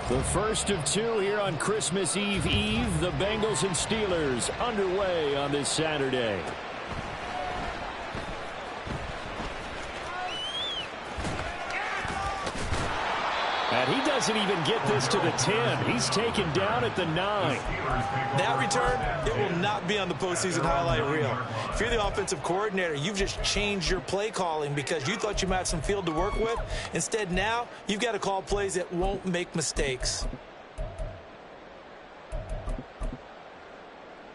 The first of two here on Christmas Eve. The Bengals and Steelers underway on this Saturday. And he doesn't even get this to the 10. He's taken down at the 9. That return, it will not be on the postseason highlight reel. If you're the offensive coordinator, you've just changed your play calling because you thought you might have some field to work with. Instead, now, you've got to call plays that won't make mistakes.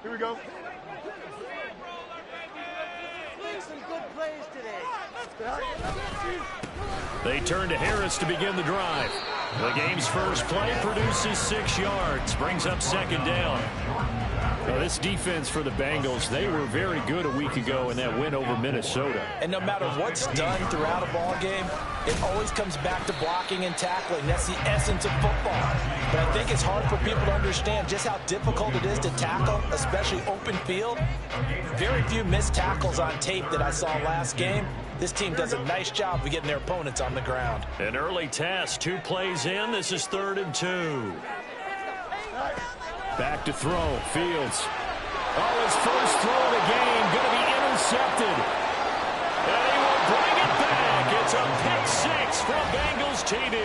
Here we go. Some good plays today. They turn to Harris to begin the drive. The game's first play produces 6 yards, brings up second down. Now, this defense for the Bengals, they were very good a week ago in that win over Minnesota. And no matter what's done throughout a ball game, it always comes back to blocking and tackling. That's the essence of football. But I think it's hard for people to understand just how difficult it is to tackle, especially open field. Very few missed tackles on tape that I saw last game. This team does a nice job of getting their opponents on the ground. An early test, 2 plays in. This is 3rd and 2. Back to throw, Fields. Oh, his first throw of the game, going to be intercepted. And he will bring it back. It's a pick 6 from Bengals TD.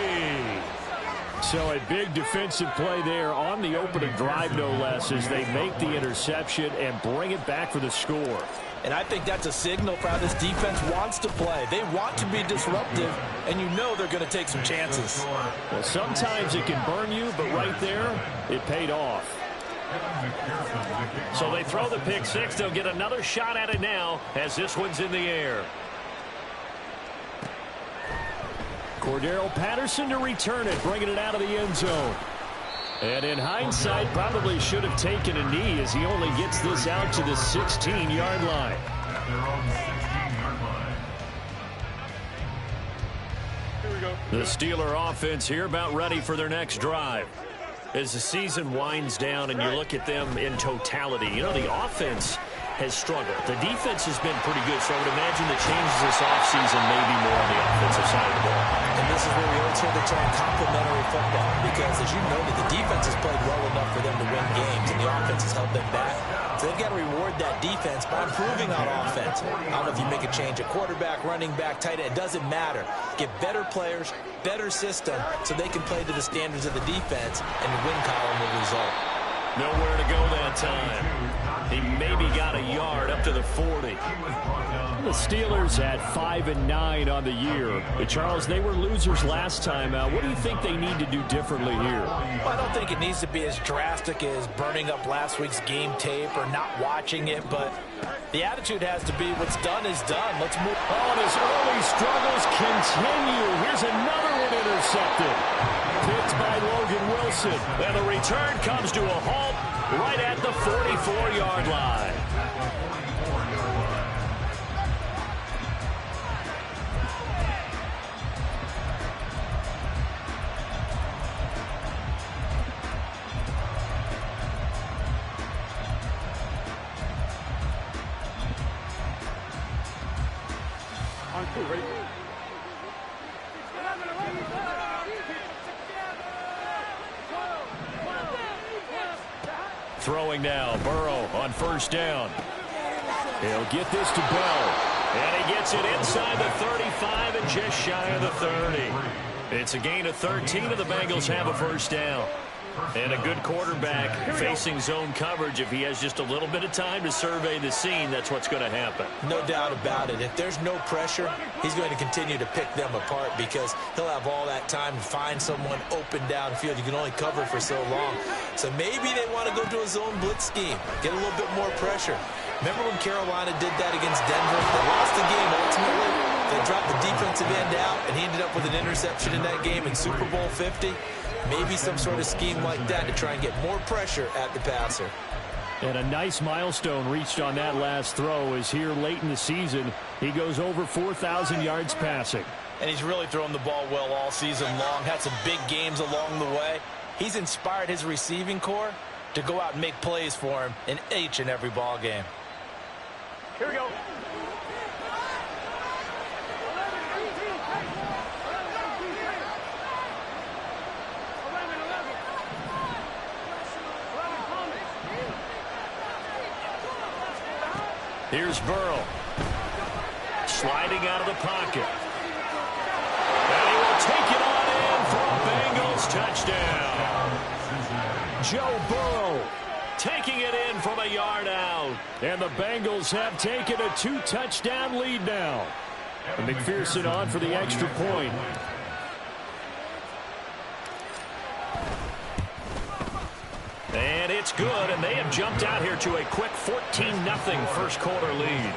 So a big defensive play there on the opening drive, no less, as they make the interception and bring it back for the score. And I think that's a signal for how this defense wants to play. They want to be disruptive, and you know they're going to take some chances. Well, sometimes it can burn you, but right there, it paid off. So they throw the pick 6. They'll get another shot at it now as this one's in the air. Cordero Patterson to return it, bringing it out of the end zone. And in hindsight, probably should have taken a knee as he only gets this out to the 16-yard line. Here we go. The Steeler offense here about ready for their next drive. As the season winds down and you look at them in totality, you know, the offense has struggled. The defense has been pretty good, so I would imagine the changes this offseason may be more on the offensive side of the ball. And this is where we always hear the term complementary football, because as you know, the defense has played well enough for them to win games, and the offense has held them back. So they've got to reward that defense by improving on offense. I don't know if you make a change at quarterback, running back, tight end. It doesn't matter. Get better players, better system, so they can play to the standards of the defense, and the win column will result. Nowhere to go that time. He maybe got a yard up to the 40. The Steelers at 5-9 on the year. Charles, they were losers last time out. What do you think they need to do differently here? Well, I don't think it needs to be as drastic as burning up last week's game tape or not watching it, but the attitude has to be what's done is done. Let's move on. His early struggles continue. Here's another one intercepted. Picked by Logan Wilson. And the return comes to a halt right at the 44-yard line. On 2, ready? Throwing now, Burrow on first down. He'll get this to Bell. And he gets it inside the 35 and just shy of the 30. It's a gain of 13, and the Bengals have a first down. And a good quarterback facing zone coverage. If he has just a little bit of time to survey the scene, that's what's going to happen. No doubt about it. If there's no pressure, he's going to continue to pick them apart because he'll have all that time to find someone open downfield. You can only cover for so long. So maybe they want to go to a zone blitz scheme, get a little bit more pressure. Remember when Carolina did that against Denver? They lost the game ultimately. They dropped the defensive end out, and he ended up with an interception in that game in Super Bowl 50. Maybe some sort of scheme like that to try and get more pressure at the passer. And a nice milestone reached on that last throw is here late in the season. He goes over 4,000 yards passing. And he's really thrown the ball well all season long. Had some big games along the way. He's inspired his receiving corps to go out and make plays for him in each and every ball game. Here we go. Here's Burrow. Sliding out of the pocket. And he will take it on in for a Bengals touchdown. Joe Burrow taking it in from a yard out. And the Bengals have taken a 2-touchdown lead now. And McPherson on for the extra point. And it's good, and they have jumped out here to a quick 14-0 first quarter lead.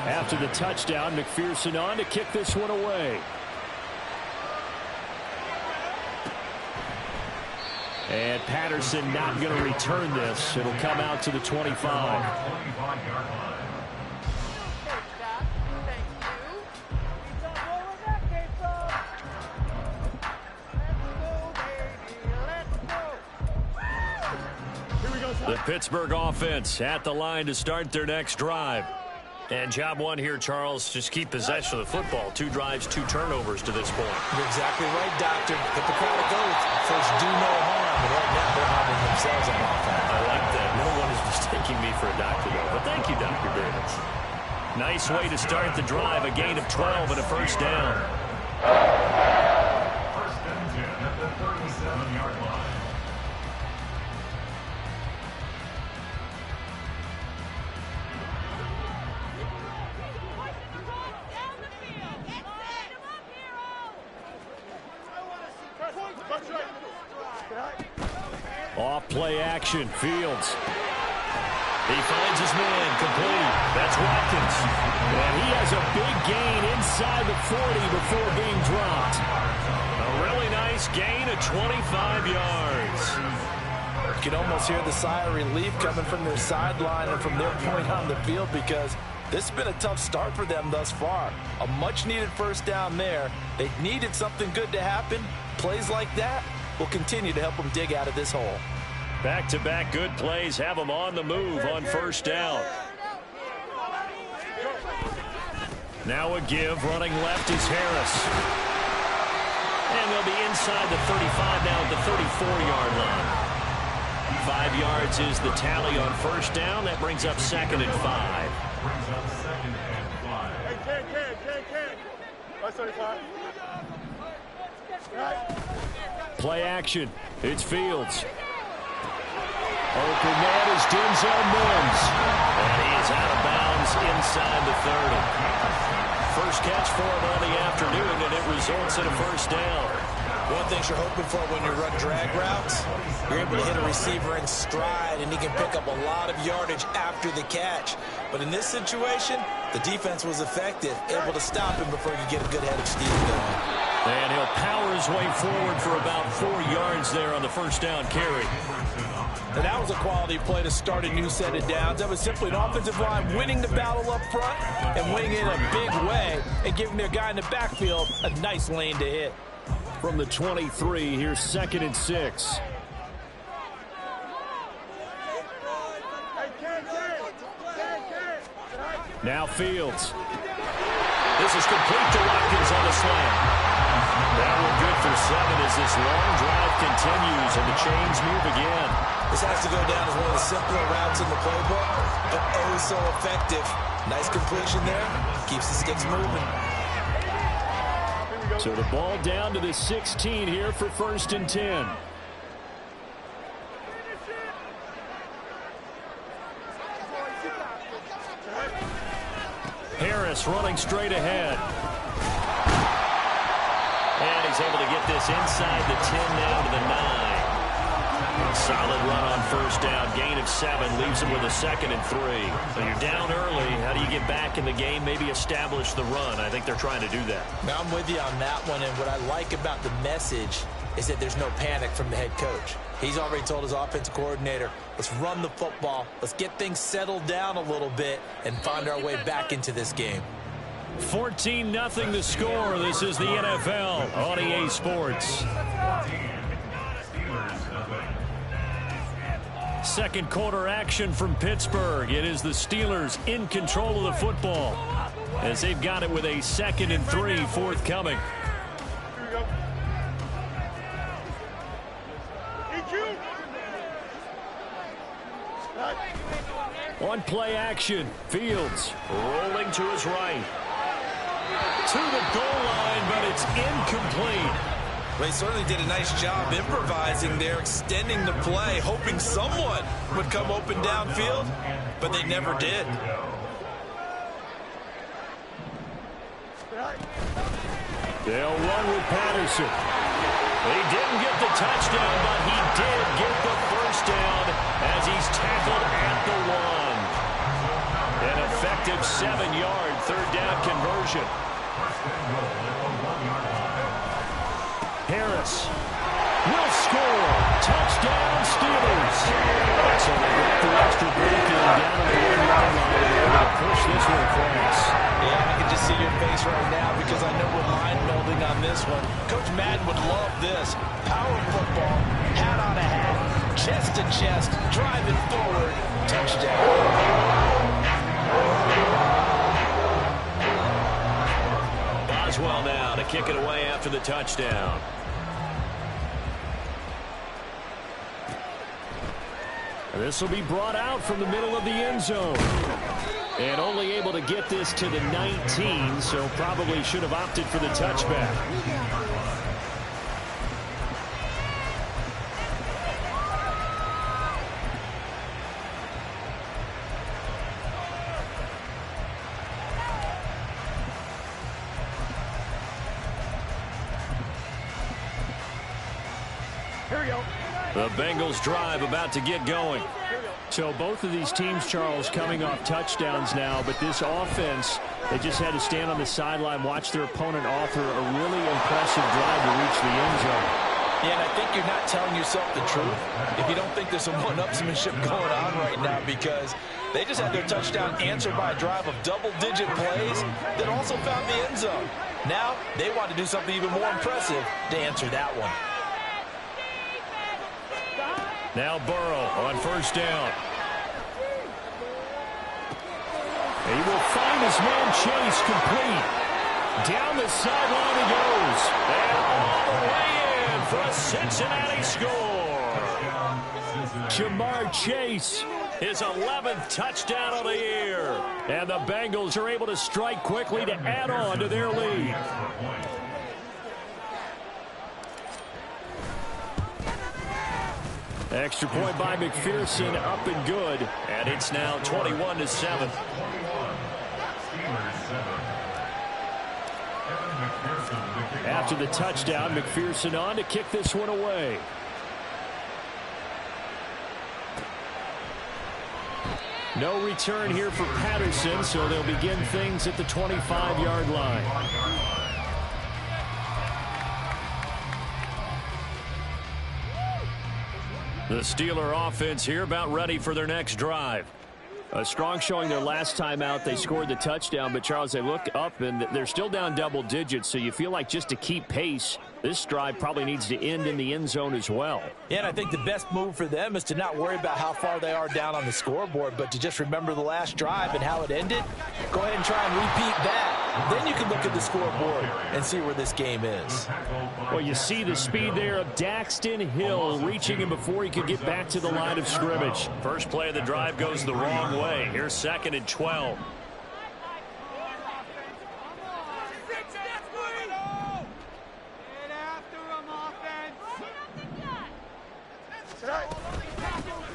After the touchdown, McPherson on to kick this one away. And Patterson not going to return this. It'll come out to the 25. The Pittsburgh offense at the line to start their next drive. And job one here, Charles, just keep possession of the football. 2 drives, 2 turnovers to this point. You're exactly right, Doctor. Hippocratic oath. First, do no harm. But right now, they're harming themselves on offense. I like that. No one is mistaking me for a doctor, though. But thank you, Dr. Davis. Nice way to start the drive. A gain of 12 and a first down. First and 10 at the 37-yard line. Off play action. Fields. He finds his man. Complete. That's Watkins. And he has a big gain inside the 40 before being dropped. A really nice gain of 25 yards. You can almost hear the sigh of relief coming from their sideline and from their point on the field, because this has been a tough start for them thus far. A much-needed first down there. They needed something good to happen. Plays like that will continue to help them dig out of this hole. Back-to-back good plays have them on the move on first down. Now a give. Running left is Harris. And they'll be inside the 35 now at the 34-yard line. 5 yards is the tally on first down. That brings up 2nd and 5. Play action. It's Fields. Open man is Denzel Mims. And he is out of bounds inside the 30. First catch for him on the afternoon, and it results in a first down. One thing you're hoping for when you run drag routes, you're able to hit a receiver in stride, and he can pick up a lot of yardage after the catch. But in this situation, the defense was effective, able to stop him before you get a good head of steam going. And he'll power his way forward for about 4 yards there on the first down carry. And that was a quality play to start a new set of downs. That was simply an offensive line winning the battle up front and winning it in a big way and giving their guy in the backfield a nice lane to hit. From the 23, here's 2nd and 6. Now Fields. This is complete to Watkins on the slant. That one good for 7 as this long drive continues and the chains move again. This has to go down as one of the simpler routes in the playbook, but oh so effective. Nice completion there. Keeps the sticks moving. So the ball down to the 16 here for 1st and 10. Harris running straight ahead. And he's able to get this inside the 10 now to the 9. Solid run on first down. Gain of 7 leaves him with a 2nd and 3. So you're down early. How do you get back in the game? Maybe establish the run. I think they're trying to do that. Now I'm with you on that one, and what I like about the message is that there's no panic from the head coach. He's already told his offensive coordinator, let's run the football, let's get things settled down a little bit and find our way back into this game. 14-0 the score. This is the NFL on EA Sports. Second quarter action from Pittsburgh. It is the Steelers in control of the football as they've got it with a 2nd and 3 forthcoming. On play action, Fields rolling to his right. To the goal line, but it's incomplete. Well, he certainly did a nice job improvising there, extending the play, hoping someone would come open downfield, but they never did. They'll run with Patterson. He didn't get the touchdown, but he did get the first down as he's tackled at the 1. An effective 7-yard third down conversion. Harris will score. Touchdown, Steelers. So they got the extra break in down on the 1-yard line. They're able to push this one across. Yeah, I can just see your face right now because I know we're line melding on this one. Coach Madden would love this. Power football, hat on a hat, chest to chest, driving forward, touchdown. Boswell now to kick it away after the touchdown. This will be brought out from the middle of the end zone. And only able to get this to the 19, so probably should have opted for the touchback. Here we go. The Bengals drive about to get going. So both of these teams, Charles, coming off touchdowns now, but this offense, they just had to stand on the sideline, watch their opponent offer a really impressive drive to reach the end zone. Yeah, and I think you're not telling yourself the truth if you don't think there's some one-upsmanship going on right now, because they just had their touchdown answered by a drive of double-digit plays that also found the end zone. Now they want to do something even more impressive to answer that one. Now Burrow on first down. He will find his man Chase complete. Down the sideline he goes. And all the way in for a Cincinnati score. Jamar Chase, his 11th touchdown of the year. And the Bengals are able to strike quickly to add on to their lead. Extra point by McPherson, up and good. And it's now 21-7. After the touchdown, McPherson on to kick this one away. No return here for Patterson, so they'll begin things at the 25-yard line. The Steeler offense here about ready for their next drive. A strong showing their last time out. They scored the touchdown, but Charles, they look up and they're still down double digits, so you feel like just to keep pace, this drive probably needs to end in the end zone as well. Yeah, and I think the best move for them is to not worry about how far they are down on the scoreboard, but to just remember the last drive and how it ended. Go ahead and try and repeat that. Then you can look at the scoreboard and see where this game is. Well, you see the speed there of Daxton Hill reaching him before he could get back to the line of scrimmage. First play of the drive goes the wrong way. Here's 2nd and 12.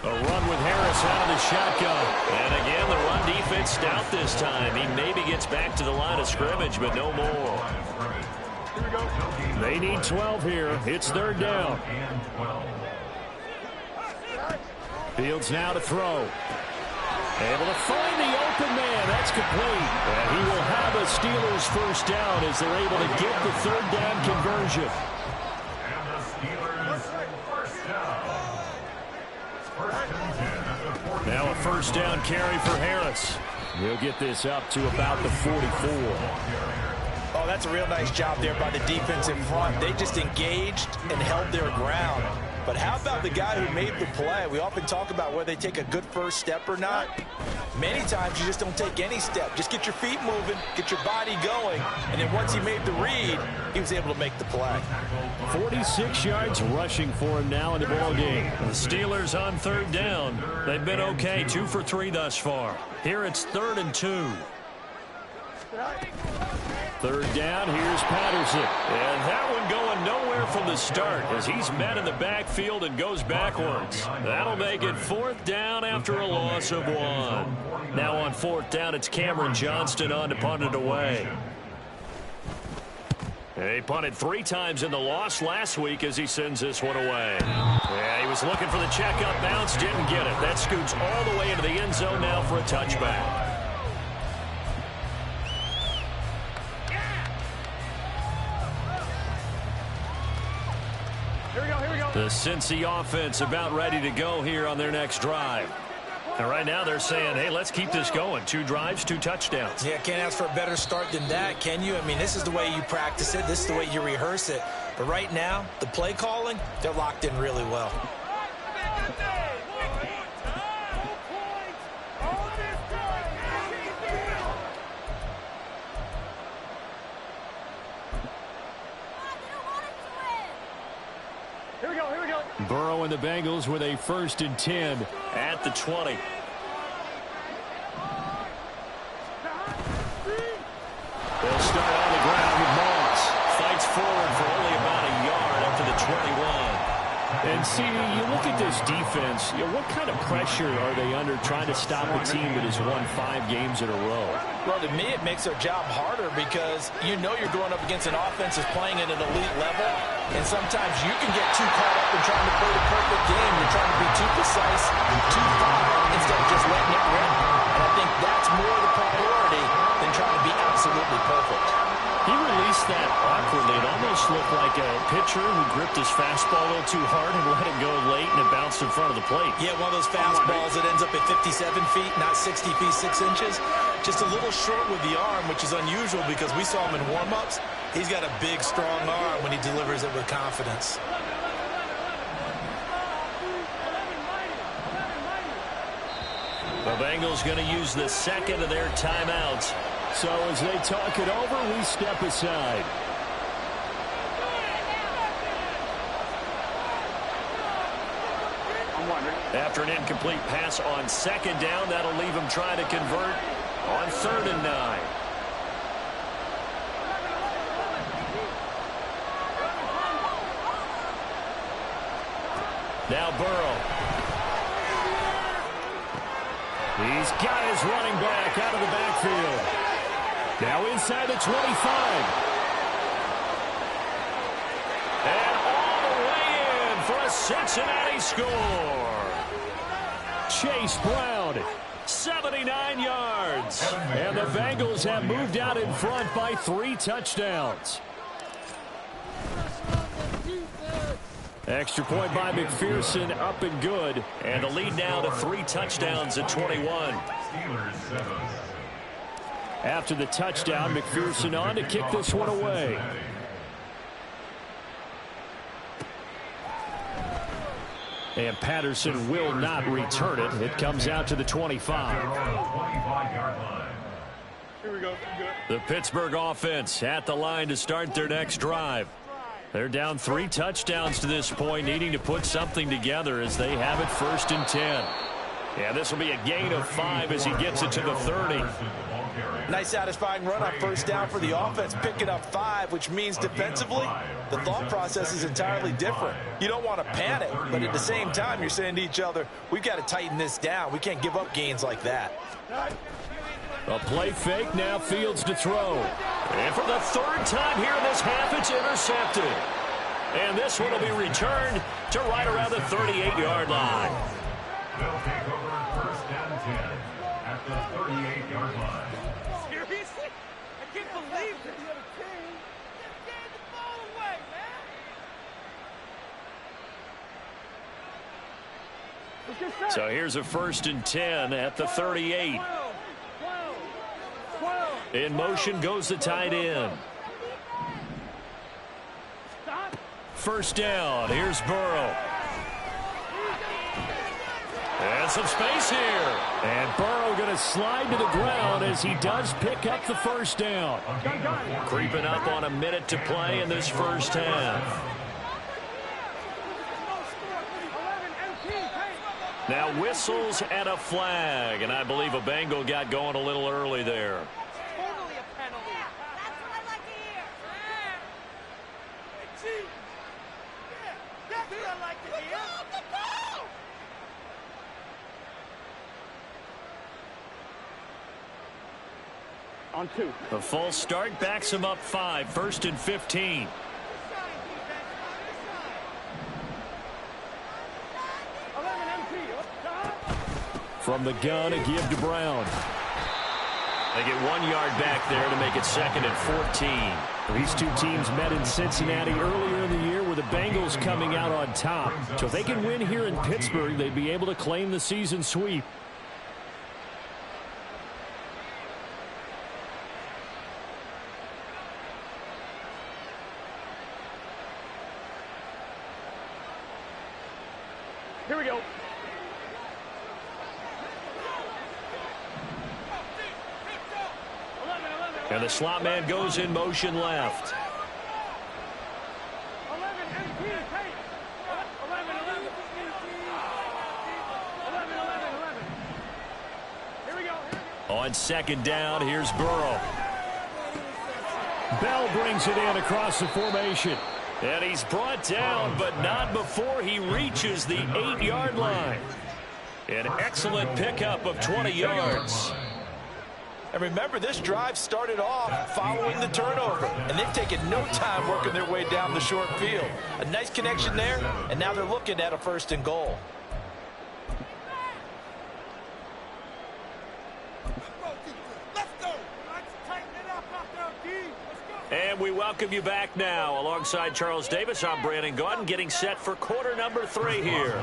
A run with Harris out of the shotgun. And again, the run defense stout this time. He maybe gets back to the line of scrimmage, but no more. They need 12 here. It's 3rd down. Fields now to throw. Able to find the open man. That's complete. And he will have a Steelers first down as they're able to get the 3rd down conversion. And the Steelers first down. Now a first down carry for Harris. He'll get this up to about the 44. Oh, that's a real nice job there by the defensive front. They just engaged and held their ground. But how about the guy who made the play? We often talk about whether they take a good first step or not. Many times you just don't take any step. Just get your feet moving, get your body going, and then once he made the read, he was able to make the play. 46 yards rushing for him now in the ball game. The Steelers on third down. They've been okay, 2 for 3 thus far. Here it's 3rd and 2. Third down, here's Patterson. And that one going nowhere from the start as he's met in the backfield and goes backwards. That'll make it 4th down after a loss of 1. Now on 4th down, it's Cameron Johnston on to punt it away. He punted 3 times in the loss last week as he sends this one away. Yeah, he was looking for the checkup bounce, didn't get it. That scoots all the way into the end zone now for a touchback. The Cincy offense about ready to go here on their next drive. And right now they're saying, hey, let's keep this going. 2 drives, 2 touchdowns. Yeah, can't ask for a better start than that, can you? I mean, this is the way you practice it. This is the way you rehearse it. But right now, the play calling, they're locked in really well. Burrow and the Bengals with a 1st and 10 at the 20. They'll start on the ground with Moss. Fights forward for only about a yard after the 21. And see, you look at this defense, what kind of pressure are they under trying to stop a team that has won 5 games in a row? Well, to me, it makes their job harder because you know you're going up against an offense that's playing at an elite level, and sometimes you can get too caught up in trying to play the perfect game. You're trying to be too precise, too fine, instead of just letting it rip. And I think that's more the priority than trying to be absolutely perfect. He released that awkwardly. It almost looked like a pitcher who gripped his fastball a little too hard and let it go late, and it bounced in front of the plate. Yeah, one of those fastballs that ends up at 57 feet, not 60 feet, 6 inches. Just a little short with the arm, which is unusual because we saw him in warm-ups. He's got a big, strong arm when he delivers it with confidence. The Bengals going to use the 2nd of their timeouts. So as they talk it over, we step aside. After an incomplete pass on 2nd down, that'll leave him trying to convert on 3rd and 9. Now Burrow. He's got his running back out of the backfield. Now inside the 25. And all the way in for a Cincinnati score. Chase Brown, 79 yards. And the Bengals have moved out in front by 3 touchdowns. Extra point by McPherson, up and good. And the lead now to 3 touchdowns at 21. After the touchdown, McPherson on to kick this one away. And Patterson will not return it. It comes out to the 25. Here we go. The Pittsburgh offense at the line to start their next drive. They're down 3 touchdowns to this point, needing to put something together as they have it 1st and 10. Yeah, this will be a gain of 5 as he gets it to the 30. Nice satisfying run on 1st down for the offense, picking up 5, which means defensively, the thought process is entirely different. You don't want to panic, but at the same time, you're saying to each other, we've got to tighten this down. We can't give up gains like that. A play fake, now Fields to throw. And for the 3rd time here in this half, it's intercepted. And this one will be returned to right around the 38-yard line. They'll take over 1st and 10 at the 38-yard line. Seriously? I can't believe it. The other team just gave the ball away, man. So here's a 1st and 10 at the 38. In motion goes the tight end. 1st down. Here's Burrow. And some space here. And Burrow going to slide to the ground as he does pick up the first down. Creeping up on a minute to play in this first half. Now whistles and a flag. And I believe a Bengal got going a little early there. Totally a penalty. That's what I like to hear. That's what I like to hear. On 2. The false start backs him up 5. 1st and 15. From the gun, a give to Brown. They get 1 yard back there to make it 2nd and 14. These two teams met in Cincinnati earlier in the year with the Bengals coming out on top. So if they can win here in Pittsburgh, they'd be able to claim the season sweep. Here we go. And the slot man goes in motion left. 11 MP. 11. Here we go. On 2nd down, here's Burrow. Bell brings it in across the formation. And he's brought down, but not before he reaches the 8-yard line. An excellent pickup of 20 yards. And remember, this drive started off following the turnover, and they've taken no time working their way down the short field. A nice connection there, and now they're looking at a 1st and goal. And we welcome you back now. Alongside Charles Davis, I'm Brandon Gaudin, getting set for quarter number 3 here.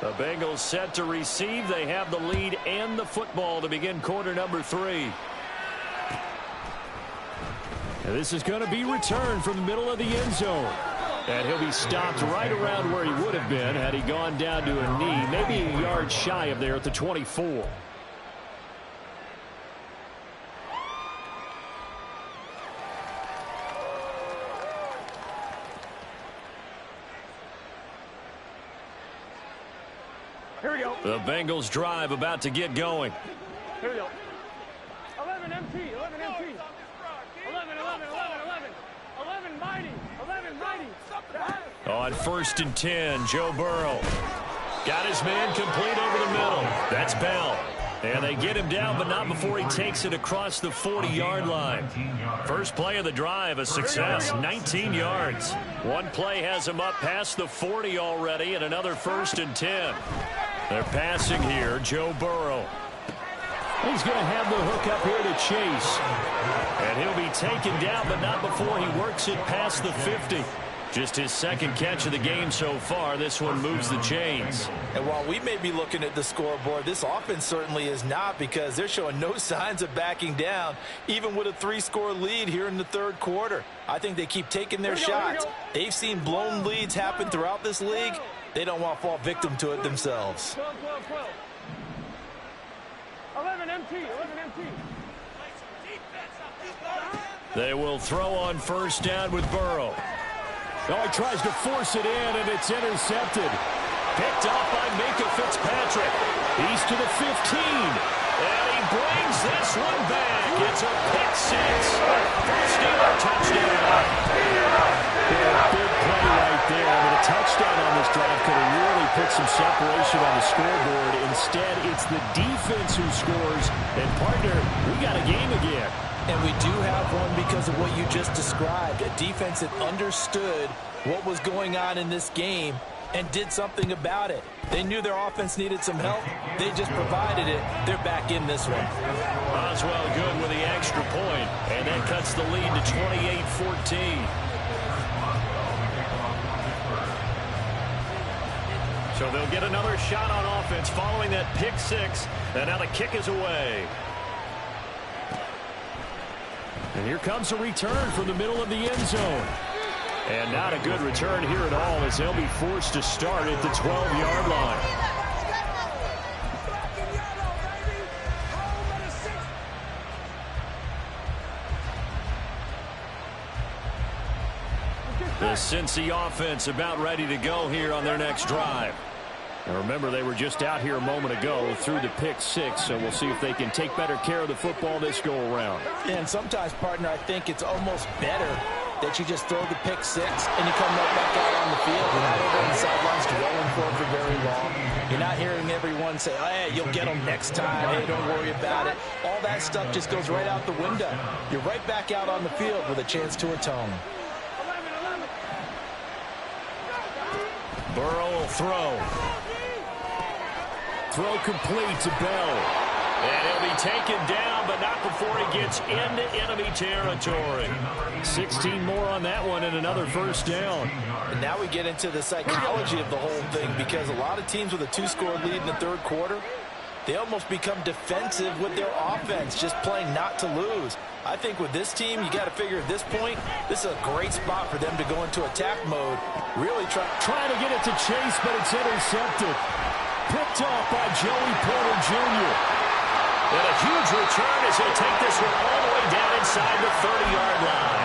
The Bengals set to receive. They have the lead and the football to begin quarter number 3. And this is going to be returned from the middle of the end zone. And he'll be stopped right around where he would have been had he gone down to a knee, maybe a yard shy of there at the 24. Here we go. The Bengals drive about to get going. Here we go. 11 MT. 11 MT. 11 mighty. 11 mighty. On 1st and 10, Joe Burrow. Got his man complete over the middle. That's Bell. And they get him down, but not before he takes it across the 40-yard line. First play of the drive, a success, 19 yards. One play has him up past the 40 already, and another 1st and 10. They're passing here, Joe Burrow. He's going to have the hook up here to Chase. And he'll be taken down, but not before he works it past the 50. Just his 2nd catch of the game so far. This one moves the chains. And while we may be looking at the scoreboard, this offense certainly is not, because they're showing no signs of backing down, even with a 3-score lead here in the 3rd quarter. I think they keep taking their shots. They've seen blown leads happen throughout this league. They don't want to fall victim to it themselves. 12. 11 MT. 11 MT. They will throw on 1st down with Burrow. Oh, he tries to force it in, and it's intercepted. Picked off by Minka Fitzpatrick. He's to the 15. And he brings this one back. It's a pick 6. First ever touchdown. Yeah, big play right there. I mean, a touchdown on this drive could have really put some separation on the scoreboard. Instead, it's the defense who scores. And, partner, we got a game again. And we do have one because of what you just described. A defense that understood what was going on in this game and did something about it. They knew their offense needed some help. They just provided it. They're back in this one. Oswell good with the extra point, and that cuts the lead to 28-14. So they'll get another shot on offense following that pick 6, and now the kick is away. And here comes a return from the middle of the end zone. And not a good return here at all as they'll be forced to start at the 12-yard line. The Cincy offense about ready to go here on their next drive. Now remember, they were just out here a moment ago through the pick six, so we'll see if they can take better care of the football this go around. And sometimes, partner, I think it's almost better that you just throw the pick six and you come right back out on the field. You're not over on the sidelines dwelling for it for very long. You're not hearing everyone say, oh, hey, you'll get them next time. Hey, don't worry about it. All that stuff just goes right out the window. You're right back out on the field with a chance to atone. Burrow will throw. Throw complete to Bell. And he'll be taken down, but not before he gets into enemy territory. 16 more on that one and another first down. And now we get into the psychology of the whole thing, because a lot of teams with a two-score lead in the third quarter, they almost become defensive with their offense, just playing not to lose. I think with this team, you got to figure at this point, this is a great spot for them to go into attack mode. Really trying to get it to Chase, but it's intercepted. Picked off by Joey Porter Jr. And a huge return as he'll take this one all the way down inside the 30-yard line.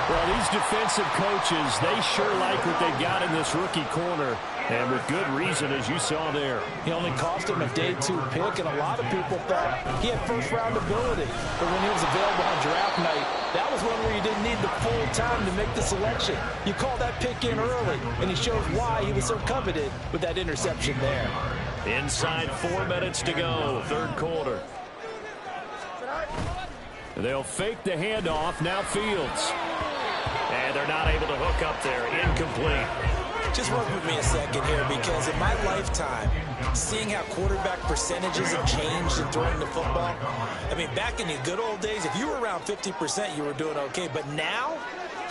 Well, these defensive coaches, they sure like what they've got in this rookie corner, and with good reason, as you saw there. He only cost him a day 2 pick, and a lot of people thought he had first-round ability. But when he was available on draft night, that was one where you didn't need the full time to make the selection. You call that pick in early, and he shows why he was so coveted with that interception there. Inside 4 minutes to go, third quarter. They'll fake the handoff, now Fields. And they're not able to hook up there, incomplete. Just work with me a second here, because in my lifetime, seeing how quarterback percentages have changed in throwing the football, I mean, back in the good old days, if you were around 50%, you were doing okay. But now,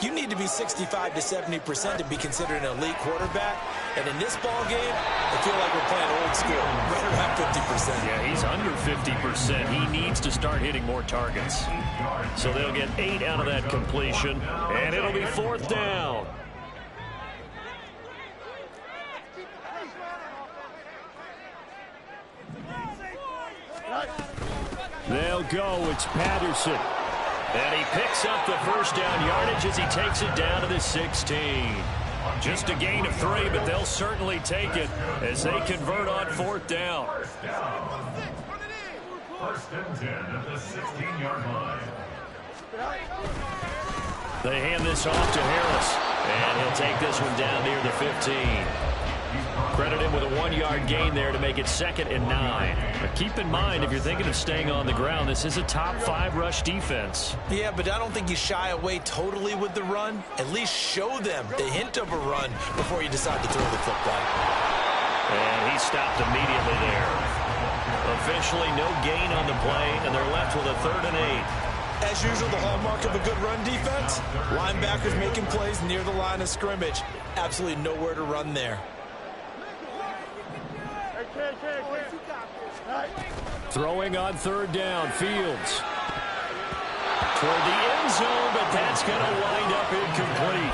you need to be 65 to 70% to be considered an elite quarterback. And in this ball game, I feel like we're playing old school, right around 50%. Yeah, he's under 50%. He needs to start hitting more targets. So they'll get 8 out of that completion, and it'll be fourth down. They'll go. It's Patterson. And he picks up the first down yardage as he takes it down to the 16. Just a gain of 3, but they'll certainly take it as they convert on fourth down. First and 10 at the 16-yard line. They hand this off to Harris, and he'll take this one down near the 15. Credit him with a 1-yard gain there to make it 2nd and 9. But keep in mind, if you're thinking of staying on the ground, this is a top 5 rush defense. Yeah, but I don't think you shy away totally with the run. At least show them the hint of a run before you decide to throw the football. And he stopped immediately there. Officially no gain on the play, and they're left with a 3rd and 8. As usual, the hallmark of a good run defense, linebackers making plays near the line of scrimmage. Absolutely nowhere to run there. Throwing on 3rd down, Fields. Toward the end zone, but that's going to wind up incomplete.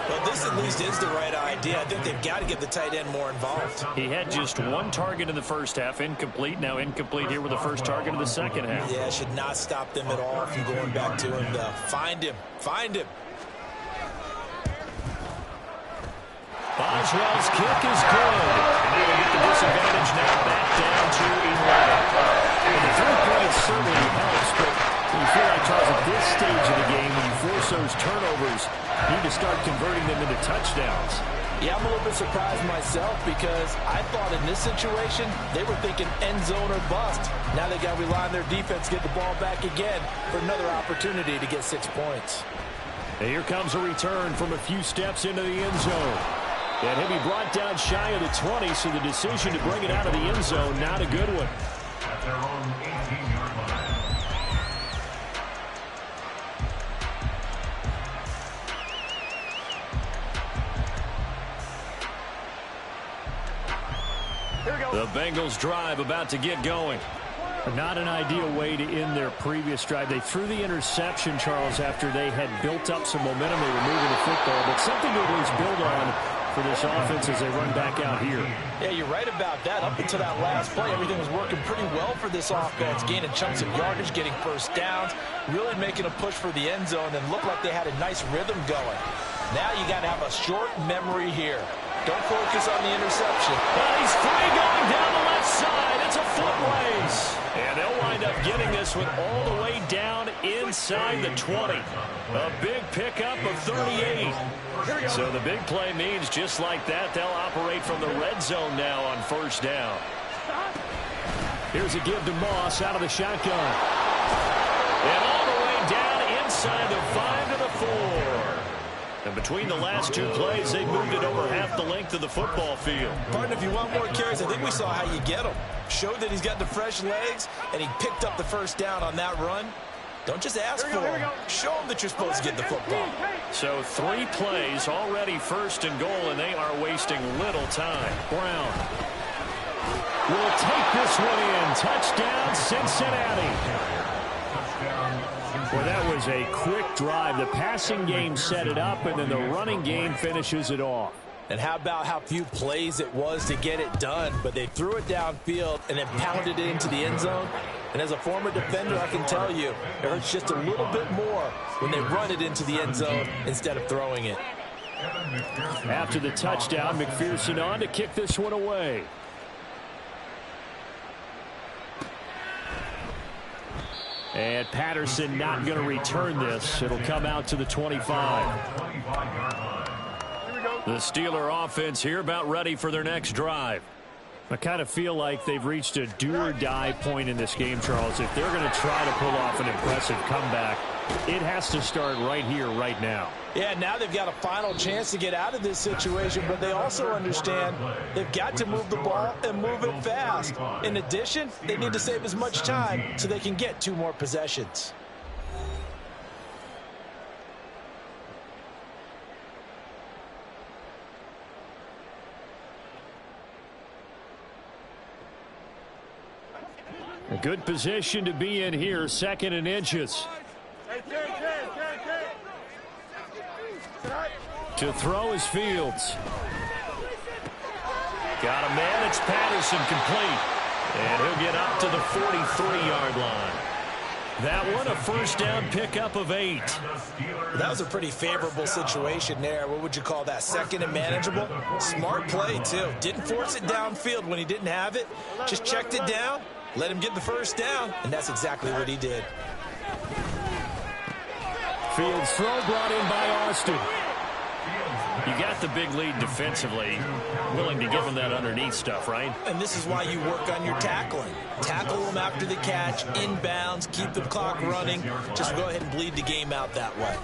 Well, this at least is the right idea. I think they've got to get the tight end more involved. He had just 1 target in the first half, incomplete. Now incomplete here with the first target of the second half. Yeah, should not stop them at all from going back to him, though. Find him. Find him. Boswell's kick is good. And they will get the disadvantage now back down to 11. And the 3 points certainly helps, but you feel like, Charles, at this stage of the game, when you force those turnovers, you need to start converting them into touchdowns. Yeah, I'm a little bit surprised myself, because I thought in this situation, they were thinking end zone or bust. Now they got to rely on their defense to get the ball back again for another opportunity to get 6 points. And here comes a return from a few steps into the end zone. And he'll be brought down shy of the 20, so the decision to bring it out of the end zone, not a good one. At their own 18-yard line. The Bengals drive about to get going. Not an ideal way to end their previous drive. They threw the interception, Charles, after they had built up some momentum. They were moving the football, but something to at least build on for this offense as they run back out here. Yeah, you're right about that. Up until that last play, everything was working pretty well for this offense, gaining chunks of yardage, getting first downs, really making a push for the end zone, and looked like they had a nice rhythm going. Now you got to have a short memory here. Don't focus on the interception. And he's free going down the left side. It's a foot race. And they'll wind up getting this one all the way down inside the 20. A big pickup of 38. So the big play means just like that, they'll operate from the red zone now on first down. Here's a give to Moss out of the shotgun. And all the way down inside the 5 to the 4. And between the last two plays, they moved it over half the length of the football field. Partner, if you want more carries, I think we saw how you get him. Showed that he's got the fresh legs, and he picked up the first down on that run. Don't just ask for him. Show him that you're supposed to get the football. So 3 plays, already first and goal, and they are wasting little time. Brown will take this one in. Touchdown, Cincinnati. Well, that was a quick drive. The passing game set it up, and then the running game finishes it off. And how about how few plays it was to get it done, but they threw it downfield and then pounded it into the end zone. And as a former defender, I can tell you, it hurts just a little bit more when they run it into the end zone instead of throwing it. After the touchdown, McPherson on to kick this one away. And Patterson not going to return this. It'll come out to the 25. The Steeler offense here about ready for their next drive. I kind of feel like they've reached a do-or-die point in this game, Charles. If they're going to try to pull off an impressive comeback, it has to start right here, right now. Yeah, now they've got a final chance to get out of this situation, but they also understand they've got to move the ball and move it fast. In addition, they need to save as much time so they can get 2 more possessions. A good position to be in here, 2nd and inches. To throw is Fields. Got a man, it's Patterson, complete. And he'll get up to the 43-yard line. That one, a first down pickup of 8. That was a pretty favorable situation there. What would you call that? 2nd and manageable? Smart play, too. Didn't force it downfield when he didn't have it. Just checked it down, let him get the first down, and that's exactly what he did. Fields throw brought in by Austin. You got the big lead defensively. Willing to give him that underneath stuff, right? And this is why you work on your tackling. Tackle them after the catch, inbounds, keep the clock running. Just go ahead and bleed the game out that way.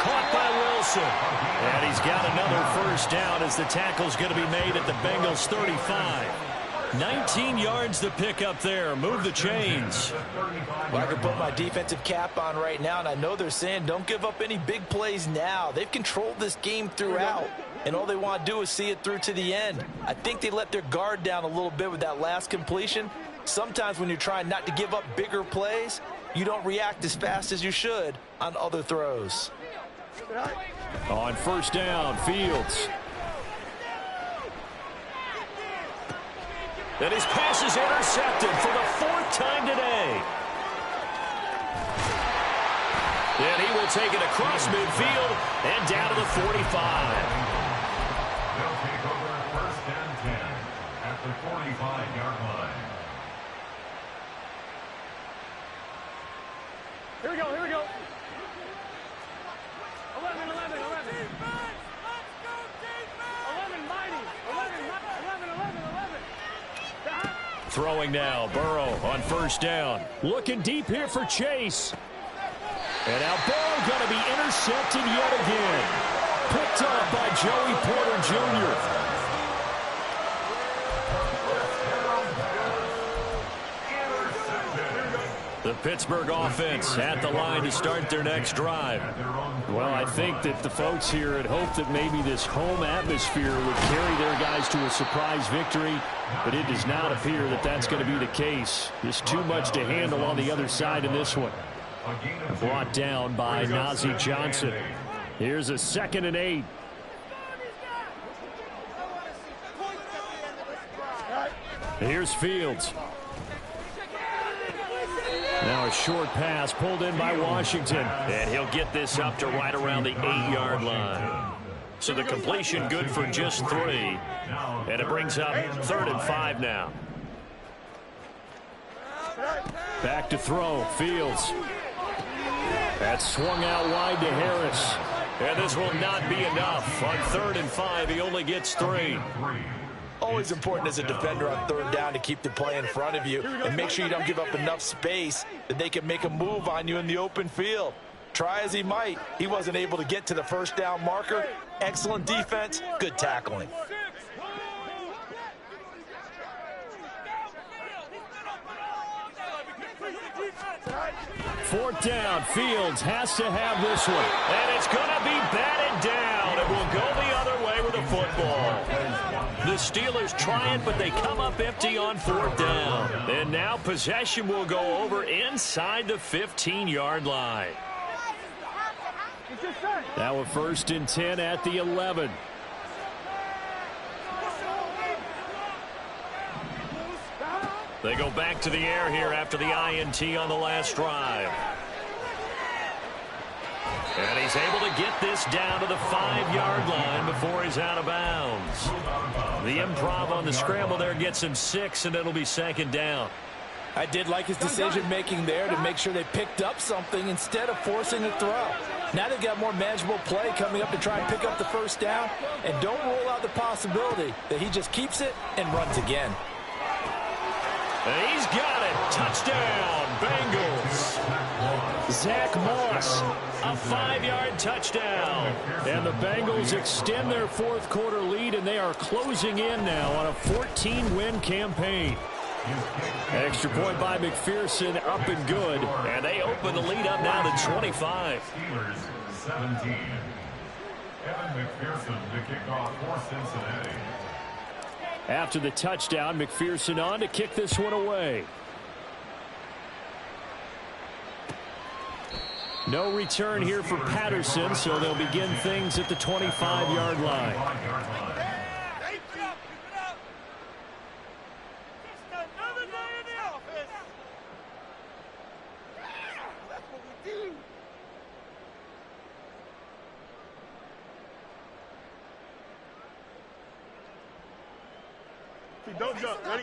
Caught by Wilson. And he's got another first down as the tackle's going to be made at the Bengals 35. 19 yards to pick up there. Move the chains. Well, I can put my defensive cap on right now, and I know they're saying don't give up any big plays now. They've controlled this game throughout, and all they want to do is see it through to the end. I think they let their guard down a little bit with that last completion. Sometimes when you're trying not to give up bigger plays, you don't react as fast as you should on other throws. On first down, Fields. And his pass is intercepted for the 4th time today. And he will take it across midfield and down to the 45. They'll take over first and 10 at the 45-yard line. Here we go, here we go. 11, 11, 11. 11 mighty. 11, 11, 11. Throwing now, Burrow on first down. Looking deep here for Chase. And now Burrow going to be intercepted yet again. Picked up by Joey Porter Jr. The Pittsburgh offense at the line to start their next drive. Well, I think that the folks here had hoped that maybe this home atmosphere would carry their guys to a surprise victory, but it does not appear that that's going to be the case. Just too much to handle on the other side in this one. Brought down by Nazi Johnson. Here's a 2nd and 8. Here's Fields. Now a short pass pulled in by Washington. And he'll get this up to right around the 8-yard line. So the completion good for just 3. And it brings up 3rd and 5 now. Back to throw. Fields. That's swung out wide to Harris. And this will not be enough. On 3rd and 5, he only gets 3. Always important as a defender on 3rd down to keep the play in front of you and make sure you don't give up enough space that they can make a move on you in the open field. Try as he might, he wasn't able to get to the 1st down marker. Excellent defense, good tackling. Fourth down. Fields has to have this one. And it's going to be batted down. It will go the other way with the football. The Steelers try it, but they come up empty on 4th down. And now possession will go over inside the 15-yard line. Now a 1st and 10 at the 11. They go back to the air here after the INT on the last drive. And he's able to get this down to the 5-yard line before he's out of bounds. The improv on the scramble there gets him 6, and it'll be 2nd down. I did like his decision-making there to make sure they picked up something instead of forcing a throw. Now they've got more manageable play coming up to try and pick up the 1st down, and don't rule out the possibility that he just keeps it and runs again. And he's got it. Touchdown, Bengals. Zach Moss. A 5-yard touchdown. And the Bengals extend their 4th quarter lead, and they are closing in now on a 14-win campaign. Extra point by McPherson, up and good. And they open the lead up now to 25. Steelers 17. Evan McPherson to kick off for Cincinnati. After the touchdown, McPherson on to kick this one away. No return here for Patterson, so they'll begin things at the 25-yard line.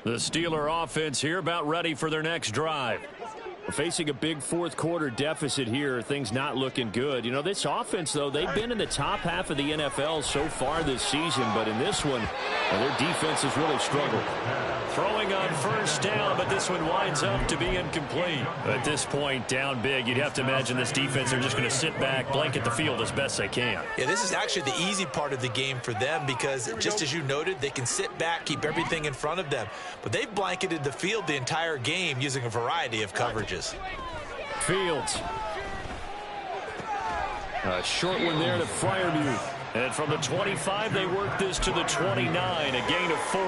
The Steeler offense here about ready for their next drive. Facing a big 4th quarter deficit here, things not looking good. You know, this offense, though, they've been in the top half of the NFL so far this season, but in this one, their defense has really struggled. Throwing on 1st down, but this one winds up to be incomplete. At this point, down big, you'd have to imagine this defense are just going to sit back, blanket the field as best they can. Yeah, this is actually the easy part of the game for them because, just as you noted, they can sit back, keep everything in front of them. But they've blanketed the field the entire game using a variety of coverages. Fields. A short one there to Freiermuth. And from the 25, they work this to the 29, a gain of 4.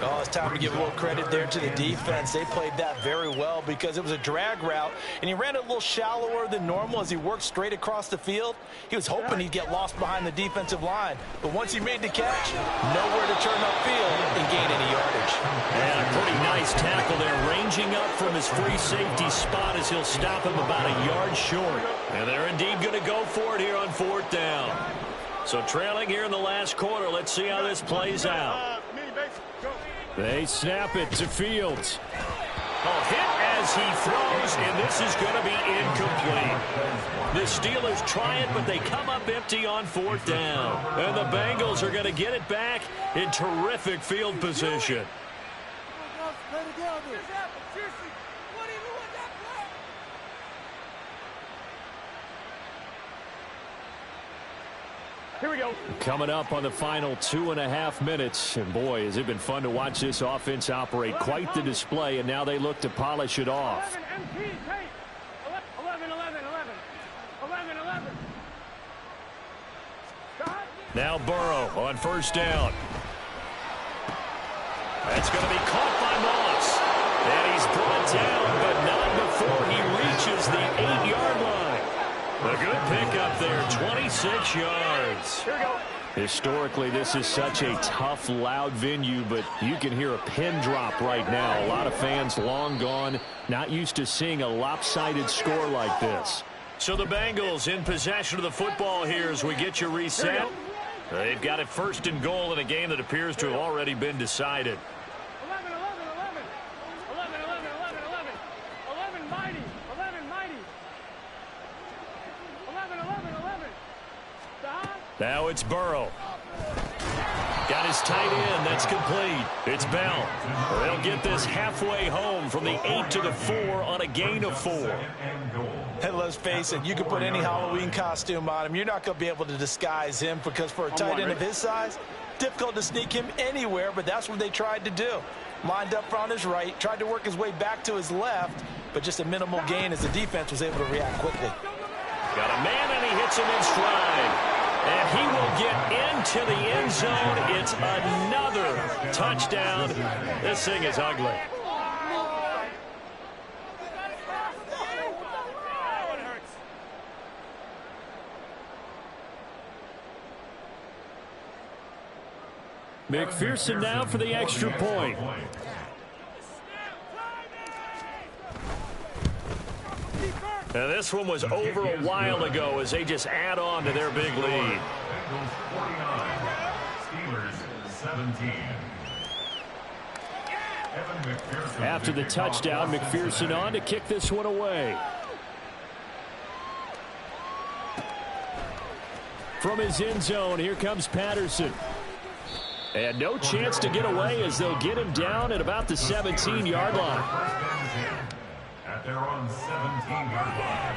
Oh, it's time to give a little credit there to the defense. They played that very well because it was a drag route, and he ran it a little shallower than normal as he worked straight across the field. He was hoping he'd get lost behind the defensive line, but once he made the catch, nowhere to turn upfield and gain any yardage. And a pretty nice tackle there, ranging up from his free safety spot as he'll stop him about a yard short. And they're indeed going to go for it here on 4th down. So trailing here in the last quarter, let's see how this plays out. They snap it to Fields. A hit as he throws, and this is going to be incomplete. The Steelers try it, but they come up empty on 4th down. And the Bengals are going to get it back in terrific field position. Here we go. Coming up on the final 2.5 minutes. And boy, has it been fun to watch this offense operate. Quite the display, and now they look to polish it off. 11 MP, tape. 11, 11, 11. 11, 11. Stop. Now Burrow on first down. That's going to be caught by Moss. And he's brought down, but not before he reaches the 8-yard line. A good pickup there, 26 yards. Here we go. Historically, this is such a tough, loud venue, but you can hear a pin drop right now. A lot of fans long gone, not used to seeing a lopsided score like this. So the Bengals in possession of the football here as we get you reset. They've got it first and goal in a game that appears to have already been decided. 11, 11, 11. 11, 11, 11, 11. 11 mighty. 11 mighty. 11, 11, 11. Stop. Now it's Burrow. Got his tight end. That's complete. It's Bell. They'll get this halfway home from the 8 to the 4 on a gain of 4. And let's face it, you can put any Halloween costume on him. You're not going to be able to disguise him because for a tight end of his size, difficult to sneak him anywhere, but that's what they tried to do. Lined up on his right, tried to work his way back to his left, but just a minimal gain as the defense was able to react quickly. Got a man, and he hits him in stride. And he will get into the end zone. It's another touchdown. This thing is ugly. McPherson now for the extra point. Now this one was over a while ago as they just add on to their big lead. Bengals 49, Steelers 17. Evan McPherson. After the touchdown, McPherson on to kick this one away. From his end zone, here comes Patterson. And no chance to get away as they'll get him down at about the 17-yard line. At their own 17-yard line.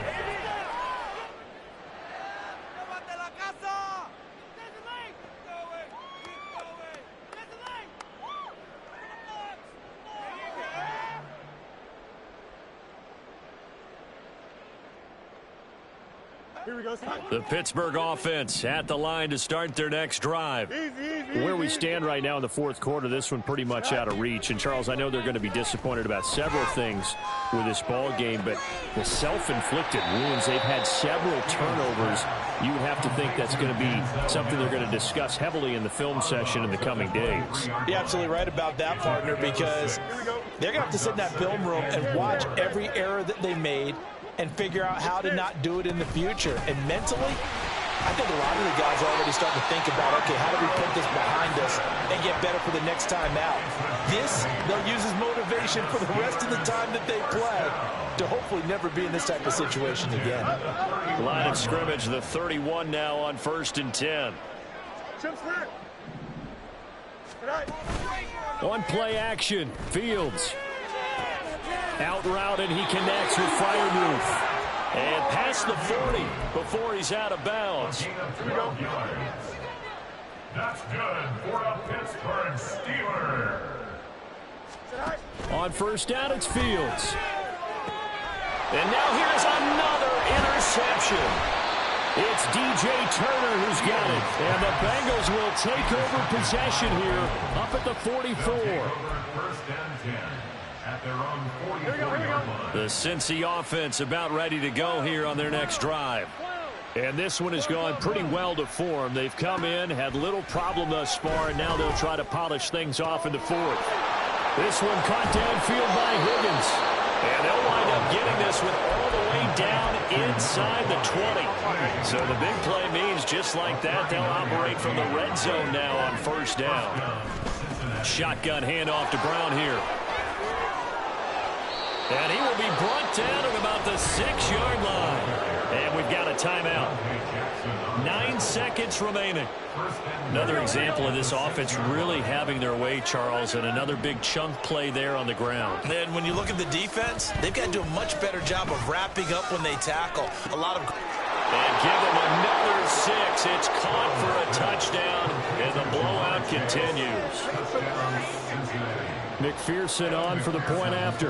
Here we go. The Pittsburgh offense at the line to start their next drive. Where we stand right now in the fourth quarter, this one pretty much out of reach. And, Charles, I know they're going to be disappointed about several things with this ball game, but the self-inflicted wounds, they've had several turnovers. You would have to think that's going to be something they're going to discuss heavily in the film session in the coming days. You're absolutely right about that, partner, because they're going to have to sit in that film room and watch every error that they made and figure out how to not do it in the future. And mentally, I think a lot of the guys are already starting to think about, okay, how do we put this behind us and get better for the next time out? This, they'll use as motivation for the rest of the time that they play to hopefully never be in this type of situation again. Line of scrimmage, the 31 now on 1st and 10. On play action, Fields. Out route, and he connects with Freiermuth. And past the 40 before he's out of bounds. That's good for a Pittsburgh Steeler. On first down, it's Fields. And now here's another interception. It's DJ Turner who's got it. And the Bengals will take over possession here up at the 44. First and 10. At their own 44-yard line. The Cincy offense about ready to go here on their next drive. And this one has gone pretty well to form. They've come in, had little problem thus far, and now they'll try to polish things off in the fourth. This one caught downfield by Higgins. And they'll wind up getting this one all the way down inside the 20. So the big play means just like that, they'll operate from the red zone now on first down. Shotgun handoff to Brown here. And he will be brought down at about the 6-yard line. And we've got a timeout. 9 seconds remaining. Another example of this offense really having their way, Charles, and another big chunk play there on the ground. And when you look at the defense, they've got to do a much better job of wrapping up when they tackle. A lot of And give him another 6. It's caught for a touchdown, and the blowout continues. McPherson on for the point after.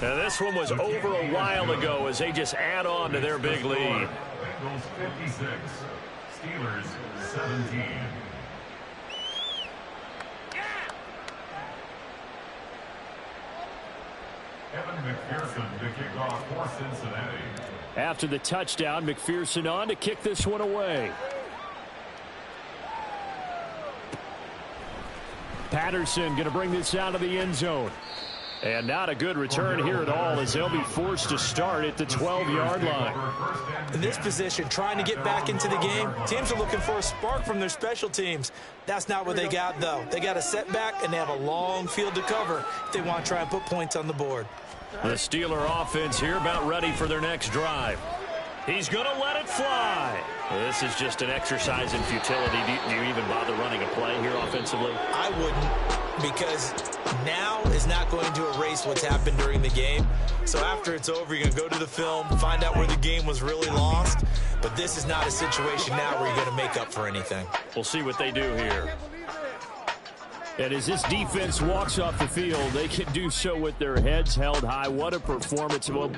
Now this one was over a while ago as they just add on to their big lead. Bengals 56, Steelers 17. Evan McPherson to kick off for Cincinnati. After the touchdown, McPherson on to kick this one away. Patterson going to bring this out of the end zone. And not a good return here at all as they'll be forced to start at the 12-yard line. In this position, trying to get back into the game, teams are looking for a spark from their special teams. That's not what they got, though. They got a setback, and they have a long field to cover if they want to try and put points on the board. The Steeler offense here about ready for their next drive. He's going to let it fly. This is just an exercise in futility. Do you even bother running a play here offensively? I wouldn't, because now is not going to erase what's happened during the game. So after it's over, you're going to go to the film, find out where the game was really lost. But this is not a situation now where you're going to make up for anything. We'll see what they do here. And as this defense walks off the field, they can do so with their heads held high. What a performance. Well,